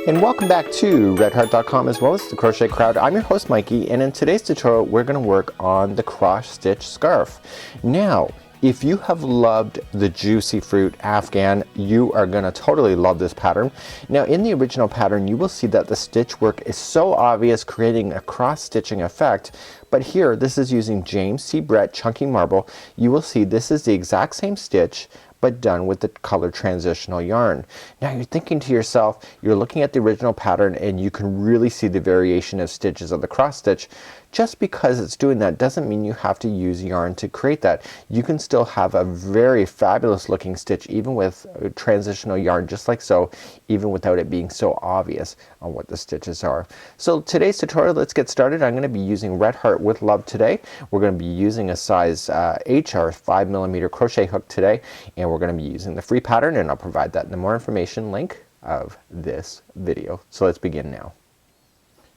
And welcome back to redheart.com as well as the Crochet Crowd. I'm your host Mikey, and in today's tutorial we're going to work on the cross stitch scarf. Now if you have loved the Juicy Fruit Afghan, you are going to totally love this pattern. Now in the original pattern you will see that the stitch work is so obvious, creating a cross stitching effect, but here this is using James C. Brett Chunky Marble. You will see this is the exact same stitch but done with the color transitional yarn. Now you're thinking to yourself, you're looking at the original pattern and you can really see the variation of stitches of the cross stitch. Just because it's doing that doesn't mean you have to use yarn to create that. You can still have a very fabulous looking stitch even with transitional yarn, just like so, even without it being so obvious on what the stitches are. So today's tutorial, let's get started. I'm gonna be using Red Heart with Love today. We're gonna be using a size HR 5mm crochet hook today, and we're gonna be using the free pattern, and I'll provide that in the more information link of this video. So let's begin now.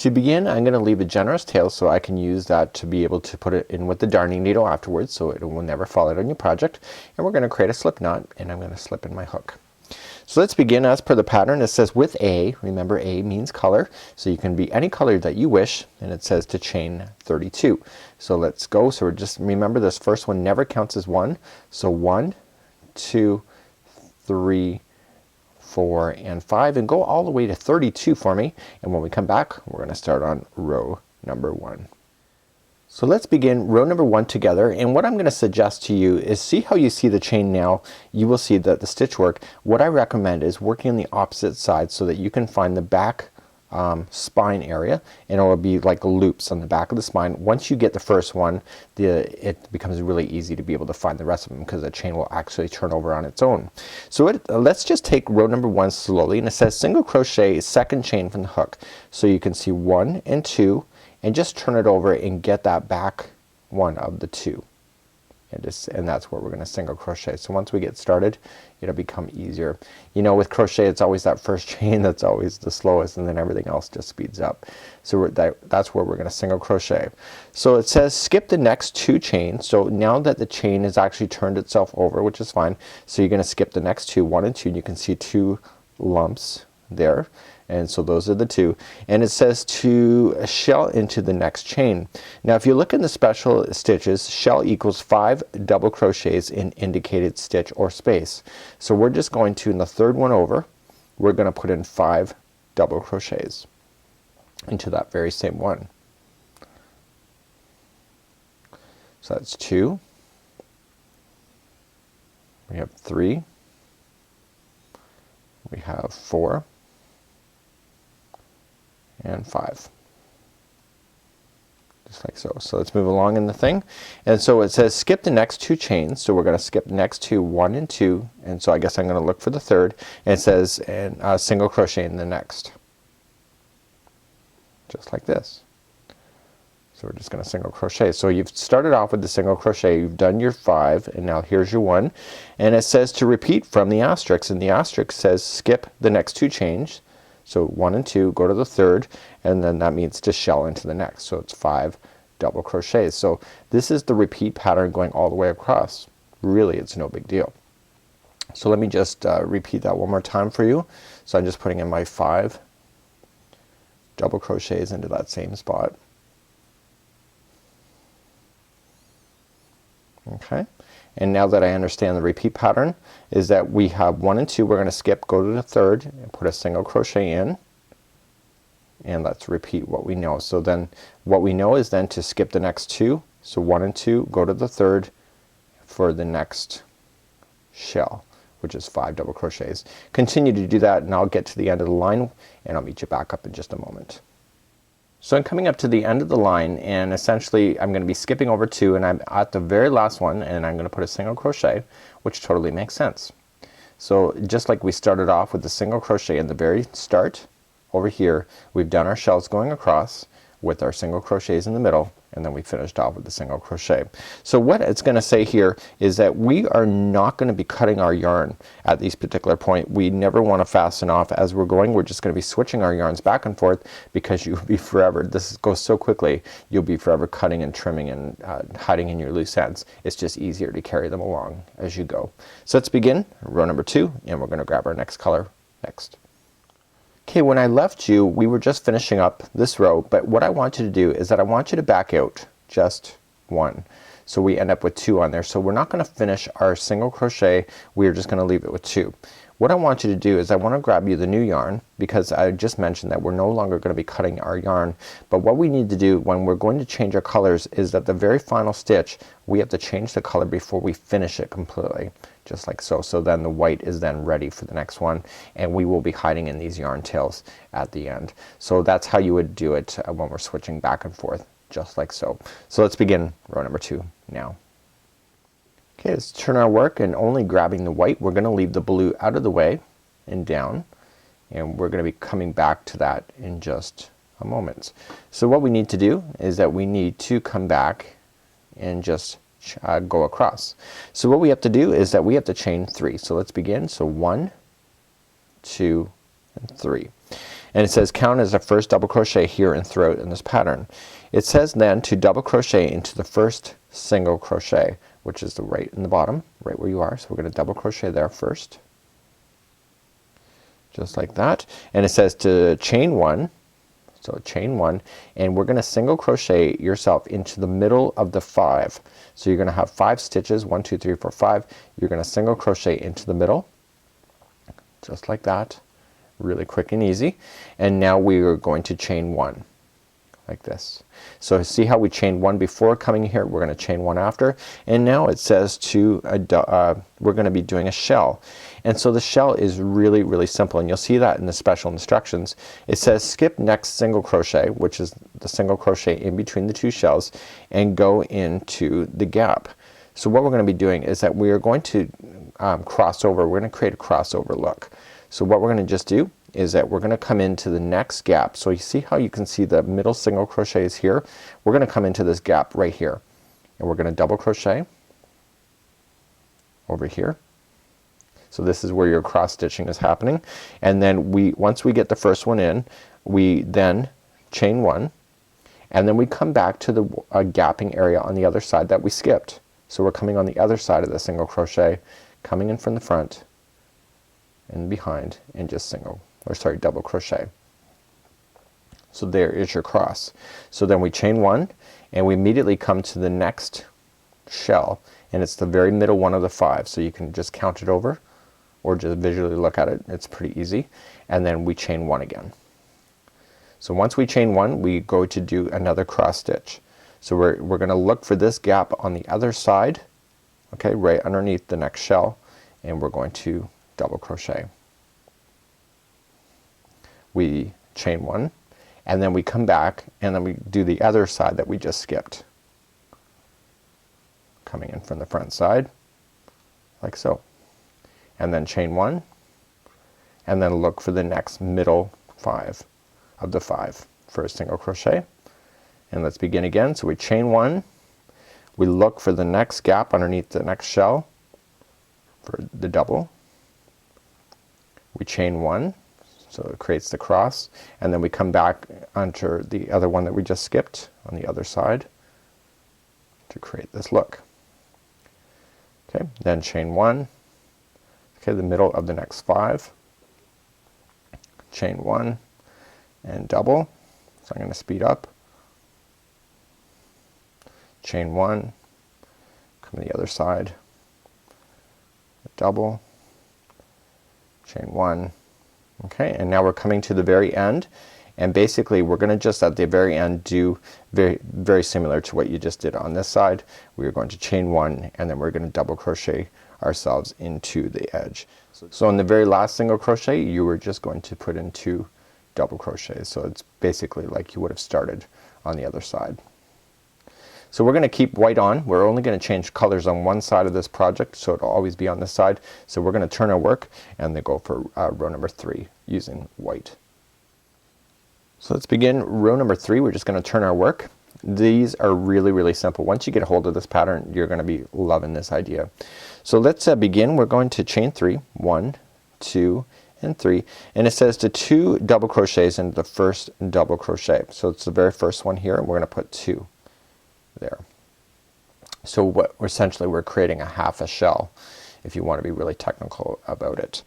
To begin, I'm gonna leave a generous tail so I can use that to be able to put it in with the darning needle afterwards, so it will never fall out on your project. And we're gonna create a slip knot, and I'm gonna slip in my hook. So let's begin as per the pattern. It says with A, remember A means color, so you can be any color that you wish, and it says to chain 32. So let's go. So we're just, remember this first one never counts as one. So 1, 2, 3, 4 and 5, and go all the way to 32 for me, and when we come back we're gonna start on row number 1. So let's begin row number 1 together, and what I'm gonna suggest to you is see how you see the chain now. You will see that the stitch work, what I recommend is working on the opposite side so that you can find the back spine area, and it will be like loops on the back of the spine. Once you get the first one, it becomes really easy to be able to find the rest of them because the chain will actually turn over on its own. So let's just take row number 1 slowly, and it says single crochet second chain from the hook. So you can see 1 and 2, and just turn it over and get that back one of the 2. And that's where we're gonna single crochet. So once we get started it'll become easier. You know, with crochet it's always that first chain that's always the slowest, and then everything else just speeds up. So that's where we're gonna single crochet. So it says skip the next 2 chains. So now that the chain has actually turned itself over, which is fine, so you're gonna skip the next 2, 1 and 2, and you can see 2 lumps there. And so those are the 2, and it says to shell into the next chain. Now if you look in the special stitches, shell equals 5 double crochets in indicated stitch or space. So we're just going to, in the third one over, we're gonna put in 5 double crochets into that very same one. So that's 2, we have 3, we have 4 and 5, just like so. So let's move along in the thing, and so it says skip the next 2 chains. So we're gonna skip the next 2, 1 and 2, and so I guess I'm gonna look for the third, and it says and single crochet in the next, just like this. So we're just gonna single crochet. So you've started off with the single crochet, you've done your 5, and now here's your 1, and it says to repeat from the asterisk, and the asterisk says skip the next 2 chains. So 1 and 2, go to the third, and then that means to shell into the next. So it's 5 double crochets. So this is the repeat pattern going all the way across. Really it's no big deal. So let me just repeat that one more time for you. So I'm just putting in my 5 double crochets into that same spot. Okay, and now that I understand the repeat pattern is that we have 1 and 2, we're gonna skip, go to the third and put a single crochet in, and let's repeat what we know. So then what we know is then to skip the next 2. So 1 and 2, go to the third for the next shell, which is 5 double crochets. Continue to do that, and I'll get to the end of the line and I'll meet you back up in just a moment. So I'm coming up to the end of the line, and essentially I'm gonna be skipping over 2, and I'm at the very last one, and I'm gonna put a single crochet, which totally makes sense. So just like we started off with the single crochet in the very start, over here we've done our shells going across with our single crochets in the middle, and then we finished off with the single crochet. So what it's gonna say here is that we are not gonna be cutting our yarn at this particular point. We never want to fasten off as we're going. We're just gonna be switching our yarns back and forth, because you'll be forever, this goes so quickly, you'll be forever cutting and trimming and hiding in your loose ends. It's just easier to carry them along as you go. So let's begin row number 2, and we're gonna grab our next color next. Okay, when I left you, we were just finishing up this row, but what I want you to do is that I want you to back out just one. So we end up with 2 on there. So we're not gonna finish our single crochet, we are just gonna leave it with 2. What I want you to do is I wanna grab you the new yarn, because I just mentioned that we're no longer gonna be cutting our yarn, but what we need to do when we're going to change our colors is that the very final stitch we have to change the color before we finish it completely, just like so. So then the white is then ready for the next one, and we will be hiding in these yarn tails at the end. So that's how you would do it when we're switching back and forth, just like so. So let's begin row number 2 now. Okay, let's turn our work, and only grabbing the white, we're gonna leave the blue out of the way and down, and we're gonna be coming back to that in just a moment. So what we need to do is that we need to come back and just go across. So what we have to do is that we have to chain 3. So let's begin. So 1, 2, and 3. And it says count as the first double crochet here and throughout in this pattern. It says then to double crochet into the first single crochet, which is the right in the bottom, right where you are. So we're gonna double crochet there first, just like that. And it says to chain 1, so chain 1, and we're gonna single crochet yourself into the middle of the 5. So you're gonna have 5 stitches, 1 2 3 4 5. You're gonna single crochet into the middle, just like that, really quick and easy. And now we are going to chain 1 like this. So see how we chained 1 before coming here, we're gonna chain 1 after, and now it says to we're gonna be doing a shell. And so the shell is really simple, and you'll see that in the special instructions. It says skip next single crochet, which is the single crochet in between the 2 shells, and go into the gap. So what we're gonna be doing is that we are going to cross over. We're gonna create a crossover look. So what we're gonna just do is that we're gonna come into the next gap. So you see how you can see the middle single crochet is here? We're gonna come into this gap right here, and we're gonna double crochet over here. So this is where your cross stitching is happening, and then once we get the first one in, we then chain 1, and then we come back to the gapping area on the other side that we skipped. So we're coming on the other side of the single crochet, coming in from the front and behind, and just double crochet. So there is your cross. So then we chain 1, and we immediately come to the next shell, and it's the very middle one of the 5. So you can just count it over or just visually look at it. It's pretty easy. And then we chain 1 again. So once we chain 1, we go to do another cross stitch. So we're gonna look for this gap on the other side, okay, right underneath the next shell, and we're going to double crochet. We chain 1, and then we come back, and then we do the other side that we just skipped, coming in from the front side like so, and then chain 1, and then look for the next middle 5 of the 5 for a single crochet. And let's begin again. So we chain 1, we look for the next gap underneath the next shell for the double, we chain 1, so it creates the cross, and then we come back onto the other one that we just skipped on the other side to create this look. Okay, then chain 1, okay, the middle of the next 5, chain 1 and double. So I'm gonna speed up, chain 1, come to the other side, double, chain 1. Okay, and now we're coming to the very end, and basically we're gonna just at the very end do very similar to what you just did on this side. We are going to chain 1, and then we're gonna double crochet ourselves into the edge. So in the very last single crochet, you were just going to put in 2 double crochets. So it's basically like you would have started on the other side. So we're gonna keep white on. We're only gonna change colors on one side of this project, so it'll always be on this side. So we're gonna turn our work and then go for row number 3 using white. So let's begin row number 3. We're just gonna turn our work. These are really simple. Once you get a hold of this pattern, you're gonna be loving this idea. So let's begin. We're going to chain 3, 1, 2, and 3, and it says to 2 double crochets into the first double crochet. So it's the very first one here, and we're gonna put 2 there. So what essentially we're creating a half a shell, if you want to be really technical about it.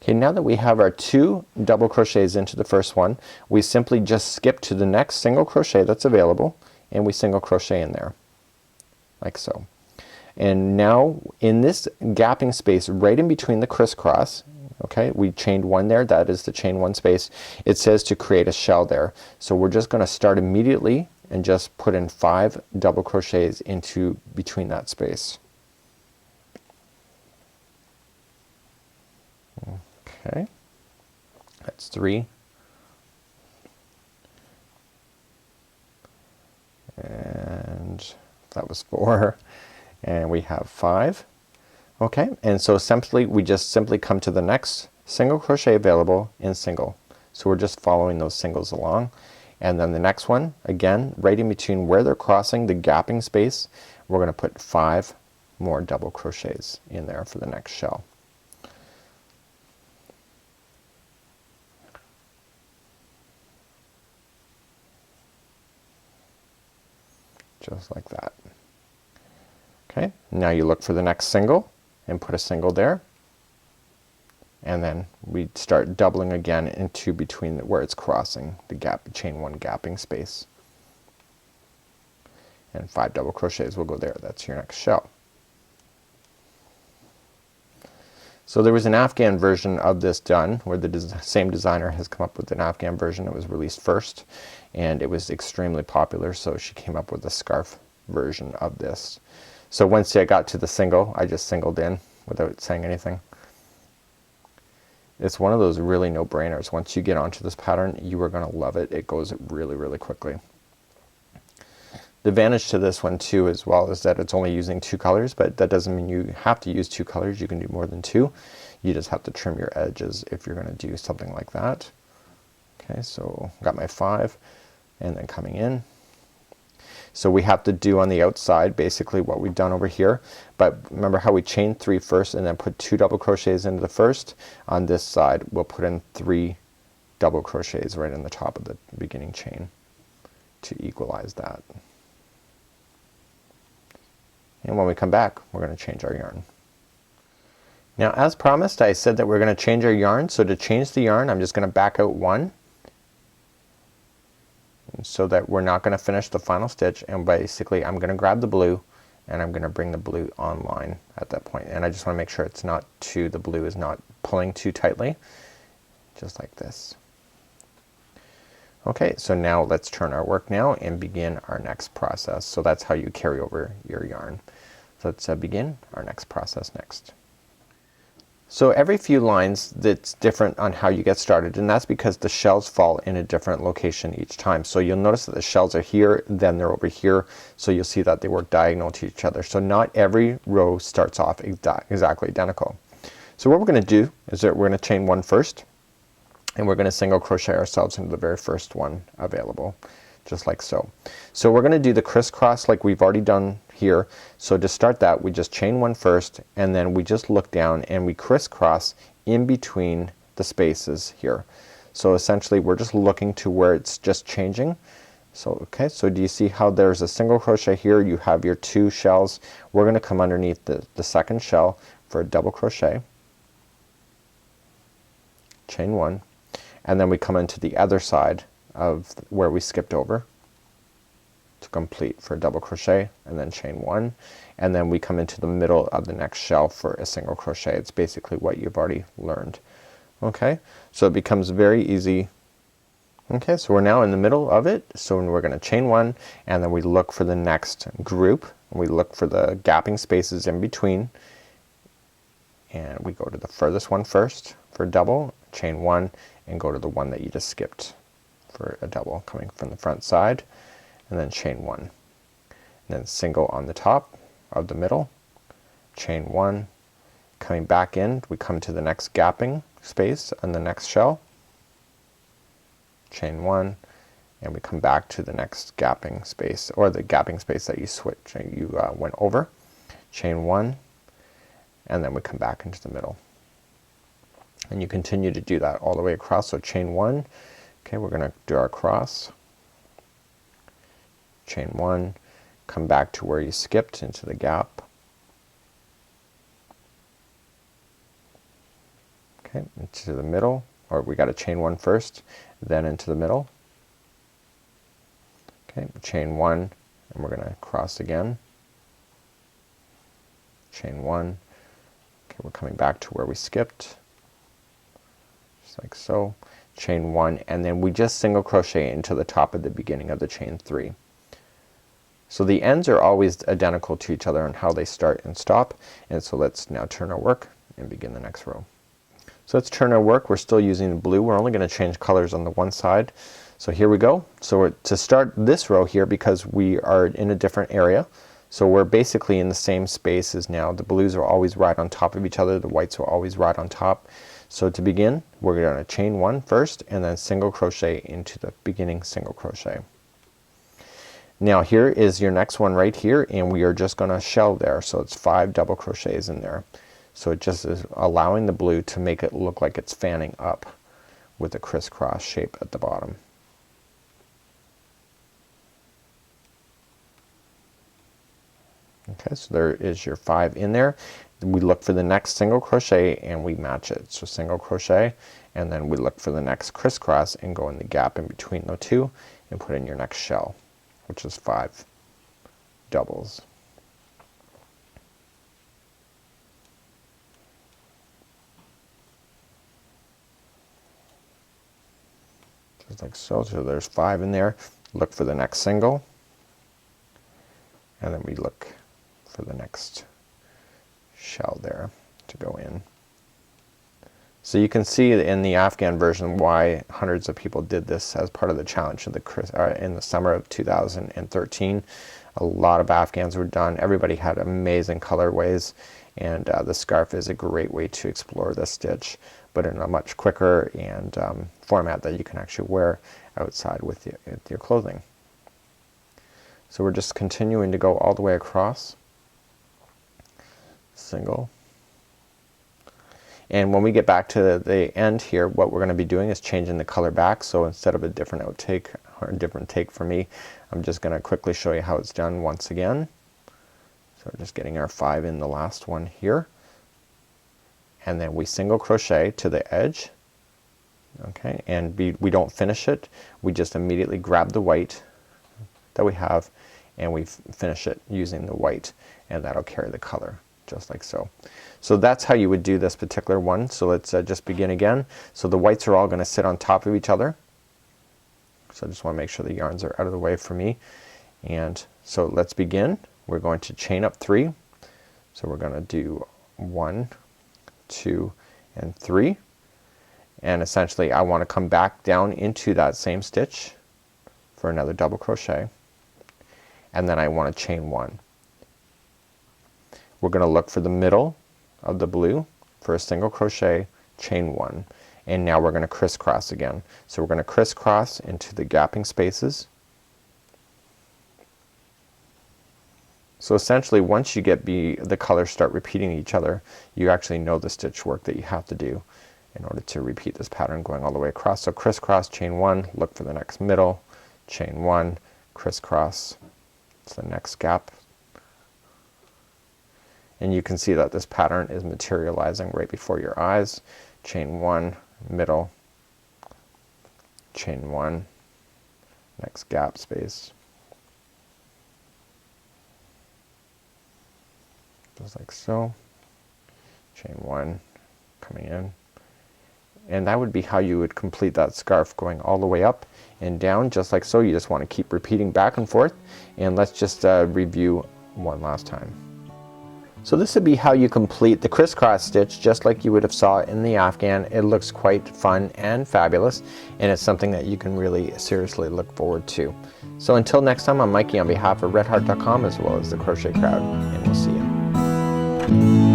Okay, now that we have our 2 double crochets into the first one, we simply just skip to the next single crochet that's available and we single crochet in there like so. And now in this gapping space right in between the crisscross, okay, we chained 1 there, that is the chain 1 space. It says to create a shell there. So we're just gonna start immediately and just put in 5 double crochets into between that space. Okay, that's 3 and that was 4 and we have 5. Okay, and so simply we just simply come to the next single crochet available in single. So we're just following those singles along, and then the next one again right in between where they're crossing the gapping space, we're gonna put 5 more double crochets in there for the next shell. Just like that. Okay, now you look for the next single and put a single there, and then we start doubling again into between where it's crossing the gap, chain 1 gapping space, and 5 double crochets will go there. That's your next shell. So there was an Afghan version of this done where the same designer has come up with an Afghan version. It was released first and it was extremely popular, so she came up with a scarf version of this. So once I got to the single, I just singled in without saying anything. It's one of those really no-brainers. Once you get onto this pattern, you are gonna love it. It goes really, really quickly. The advantage to this one too as well is that it's only using 2 colors, but that doesn't mean you have to use 2 colors. You can do more than 2. You just have to trim your edges if you're gonna do something like that. Okay, so got my 5 and then coming in. So we have to do on the outside basically what we've done over here, but remember how we chained 3 first and then put 2 double crochets into the first. On this side we'll put in 3 double crochets right in the top of the beginning chain to equalize that. And when we come back we're gonna change our yarn. Now as promised, I said that we're gonna change our yarn, so to change the yarn I'm just gonna back out 1 so that we're not gonna finish the final stitch, and basically I'm gonna grab the blue and I'm gonna bring the blue online at that point, and I just wanna make sure it's not too, the blue is not pulling too tightly, just like this. Okay, so now let's turn our work now and begin our next process. So that's how you carry over your yarn. So let's begin our next process next. So every few lines that's different on how you get started, and that's because the shells fall in a different location each time. So you'll notice that the shells are here, then they're over here, so you'll see that they work diagonal to each other. So not every row starts off exactly identical. So what we're gonna do is that we're gonna chain 1 first, and we're gonna single crochet ourselves into the very first one available, just like so. So we're gonna do the crisscross like we've already done here. So to start that we just chain 1 first, and then we just look down and we crisscross in between the spaces here. So essentially we're just looking to where it's just changing. So okay, so do you see how there's a single crochet here, you have your 2 shells. We're gonna come underneath the second shell for a double crochet, chain 1, and then we come into the other side of where we skipped over to complete for a double crochet, and then chain 1, and then we come into the middle of the next shell for a single crochet. It's basically what you've already learned. Okay, so it becomes very easy. Okay, so we're now in the middle of it, so we're gonna chain 1 and then we look for the next group. We look for the gapping spaces in between, and we go to the furthest one first for a double, chain 1, and go to the one that you just skipped for a double coming from the front side, and then chain 1, and then single on the top of the middle, chain 1, coming back in we come to the next gapping space on the next shell, chain 1, and we come back to the next gapping space, or the gapping space that you went over, chain 1, and then we come back into the middle, and you continue to do that all the way across. So chain 1, okay, we're gonna do our cross, chain 1, come back to where you skipped into the gap, Okay, into the middle, or we got to chain one first, then into the middle. Okay, chain one, and we're gonna cross again. Chain one. Okay, we're coming back to where we skipped, just like so. Chain one, and then we just single crochet into the top of the beginning of the chain three. So the ends are always identical to each other on how they start and stop. And so let's now turn our work and begin the next row. So let's turn our work. We're still using the blue. We're only gonna change colors on the one side. So here we go. So to start this row here, because we are in a different area, so we're basically in the same space as now. The blues are always right on top of each other. The whites are always right on top. So to begin, we're gonna chain one first and then single crochet into the beginning single crochet. Now here is your next one right here, and we are just gonna shell there. So it's 5 double crochets in there. So it just is allowing the blue to make it look like it's fanning up with a crisscross shape at the bottom. Okay, so there is your 5 in there. We look for the next single crochet and we match it. So single crochet, and then we look for the next crisscross and go in the gap in between the two and put in your next shell, which is 5 doubles. Just like so. So there's 5 in there. Look for the next single, and then we look for the next shell there to go in. So you can see in the Afghan version why hundreds of people did this as part of the challenge of in the summer of 2013. A lot of Afghans were done. Everybody had amazing colorways, and the scarf is a great way to explore this stitch, but in a much quicker and format that you can actually wear outside with your clothing. So we're just continuing to go all the way across. Single. And when we get back to the end here, what we're going to be doing is changing the color back. So instead of a different outtake or a different take for me, I'm just going to quickly show you how it's done once again. So we're just getting our 5 in the last one here, and then we single crochet to the edge. Okay, and we don't finish it. We just immediately grab the white that we have and we finish it using the white, and that'll carry the color just like so. So that's how you would do this particular one. So let's just begin again. So the whites are all going to sit on top of each other. So I just want to make sure the yarns are out of the way for me. And so let's begin. We're going to chain up 3. So we're going to do 1, 2, and 3. And essentially I want to come back down into that same stitch for another double crochet, and then I want to chain 1. We're going to look for the middle of the blue for a single crochet, chain 1, and now we're going to crisscross again. So we're going to crisscross into the gapping spaces. So essentially once you get the colors start repeating each other, you actually know the stitch work that you have to do in order to repeat this pattern going all the way across. So crisscross, chain 1, look for the next middle, chain 1, crisscross to the next gap. And you can see that this pattern is materializing right before your eyes. Chain 1, middle, chain 1, next gap space. Just like so. Chain 1, coming in. And that would be how you would complete that scarf, going all the way up and down just like so. You just want to keep repeating back and forth, and let's just review one last time. So this would be how you complete the crisscross stitch just like you would have saw in the Afghan. It looks quite fun and fabulous, and it's something that you can really seriously look forward to. So until next time, I'm Mikey on behalf of redheart.com as well as the Crochet Crowd, and we'll see you.